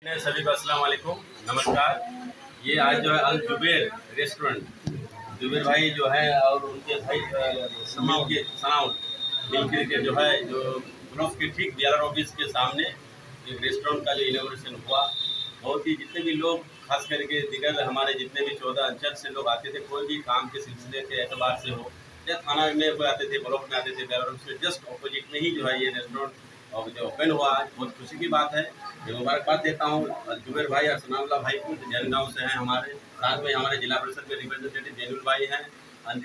सभी को अस्सलाम वालेकुम, नमस्कार। ये आज जो है अल जुबैर रेस्टोरेंट, जुबैर भाई जो है और उनके भाई मिलकर के जो है जो ब्लॉक के ठीक डीआर ऑफिस के सामने एक रेस्टोरेंट का जो इनॉग्रेशन हुआ। बहुत ही जितने भी लोग खास करके दिगर हमारे जितने भी 14 अंचल से लोग आते थे, कोई भी काम के सिलसिले के एतबार से हो या थाना में कोई आते थे, ब्लॉक में आते थे, डीआर ऑफिस के जस्ट अपोजिट में ही जो है ये रेस्टोरेंट और जो ओपन हुआ आज बहुत खुशी की बात है। मैं मुबारकबाद देता हूँ जुबैर भाई और सनाउल्लाह भाई को, जैनगांव से हैं हमारे साथ में, हमारे जिला परिषद के रिप्रेजेंटेटिव जैनुल भाई हैं,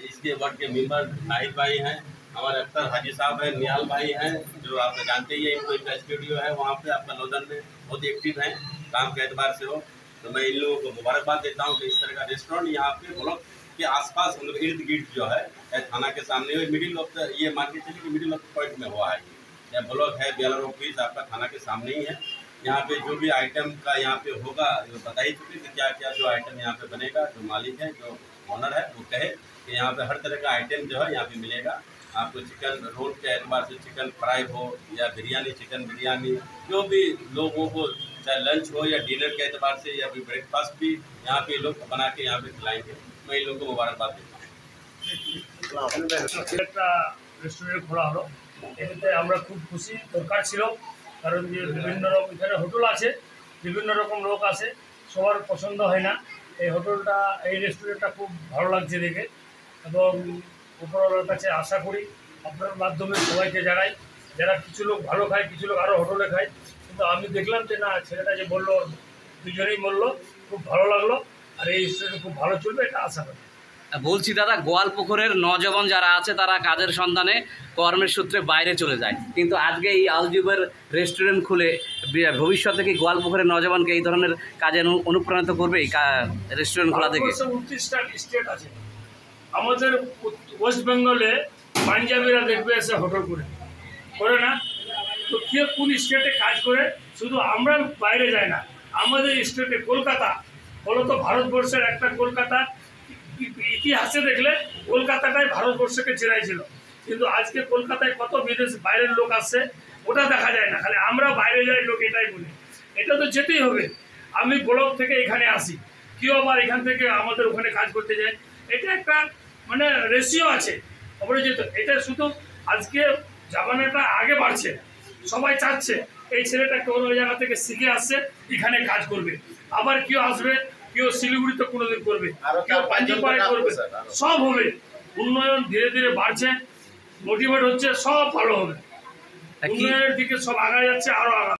इसके वार्ड के मेंबर नाहिद भाई हैं, हमारे अख्तर हाजी साहब हैं, निहाल भाई हैं, जो आप जानते ही हैं, इनको इनका स्टूडियो है वहाँ पे आपका लोधन में, बहुत एक्टिव हैं काम के एतबार से हो। तो मैं इन लोगों को मुबारकबाद देता हूँ कि इस तरह का रेस्टोरेंट यहाँ पे ब्लॉक के आसपास हम लोग इर्द गिर्द जो है थाना के सामने मिडिल ऑफ द ये मान के चलिए कि मिडिल ऑफ द पॉइंट में हुआ है। यह ब्लॉक है डीआर ऑफिस आपका थाना के सामने ही है। यहाँ पे जो भी आइटम का यहाँ पे होगा बता ही चुके कि क्या क्या जो आइटम यहाँ पे बनेगा। जो मालिक है जो ऑनर है वो कहे कि यहाँ पे हर तरह का आइटम जो है यहाँ पे मिलेगा आपको। चिकन रोल के एतबार से चिकन फ्राई हो या बिरयानी, चिकन बिरयानी, जो भी लोगों को चाहे लंच हो या डिनर के एतबार से या फिर ब्रेकफास्ट भी यहाँ पे लोग बना के यहाँ पे खिलाएंगे। मैं इन लोगों को मुबारकबाद देता हूँ। रेस्टोरेंट खोला हलो এতে আমরা খুব খুশি। দরকার ছিল, কারণ যে বিভিন্ন রকম এখানে হোটেল আছে, বিভিন্ন রকম লোক আসে, সবার পছন্দ হয় না। এই হোটেলটা এই রেস্টুরেন্টটা খুব ভালো লাগছে দেখে, এবং উপরওয়ালার কাছে আশা করি আপনার মাধ্যমে সবাইকে জানাই, যারা কিছু লোক ভালো খায়, কিছু লোক আরও হোটেলে খায়, কিন্তু আমি দেখলাম যে না, ছেলেটা যে বললো দুজনেই বললো খুব ভালো লাগলো, আর এই রেস্টুরেন্ট খুব ভালো চলবে এটা আশা করি। বলছি দাদা, গোয়ালপুকুরের নজওয়ান যারা আছে তারা কাজের সন্ধানে কর্মের সূত্রে বাইরে চলে যায়, কিন্তু আজকে এই আল জুবৈর রেস্টুরেন্ট খুলে ভবিষ্যতে কি গোয়ালপুকুরের নজওয়ানকে এই ধরনের কাজে অনুপ্রাণিত করবে এই রেস্টুরেন্ট খোলা থেকে? 29টা স্টেট আছে আমাদের, ওয়েস্ট বেঙ্গলে পাঞ্জাবিরা দেখবে এসে হোটেল করে না, তো কে কোন স্টেটে কাজ করে? শুধু আমরা বাইরে যাই না, আমাদের স্টেটে কলকাতা বলো তো, ভারতবর্ষের একটা কলকাতা ইতিহাসে দেখলে কলকাতাটাই ভারতবর্ষকে চেনাইছিল, কিন্তু আজকে কলকাতায় কত বিদেশ বাইরের লোক আসছে ওটা দেখা যায় না, খালি আমরা বাইরে যাই লোক এটাই বলি। এটা তো যেতেই হবে। আমি ব্লক থেকে এখানে আসি, কেউ আবার এখান থেকে আমাদের ওখানে কাজ করতে যায়, এটা একটা মানে রেশিও আছে অপরিচিত। এটা শুধু আজকে জামানাটা আগে বাড়ছে, সবাই চাচ্ছে এই ছেলেটা কোনো জায়গা থেকে শিখে আসছে এখানে কাজ করবে, আবার কেউ আসবে, কেউ শিলিগুড়িতে কোনোদিন করবে, কেউ পাঞ্জিপাড়ে করবে, সব হবে। উন্নয়ন ধীরে ধীরে বাড়ছে, মোটিভেট হচ্ছে, সব ভালো হবে, উন্নয়নের দিকে সব আগায় যাচ্ছে, আরো আগাবে।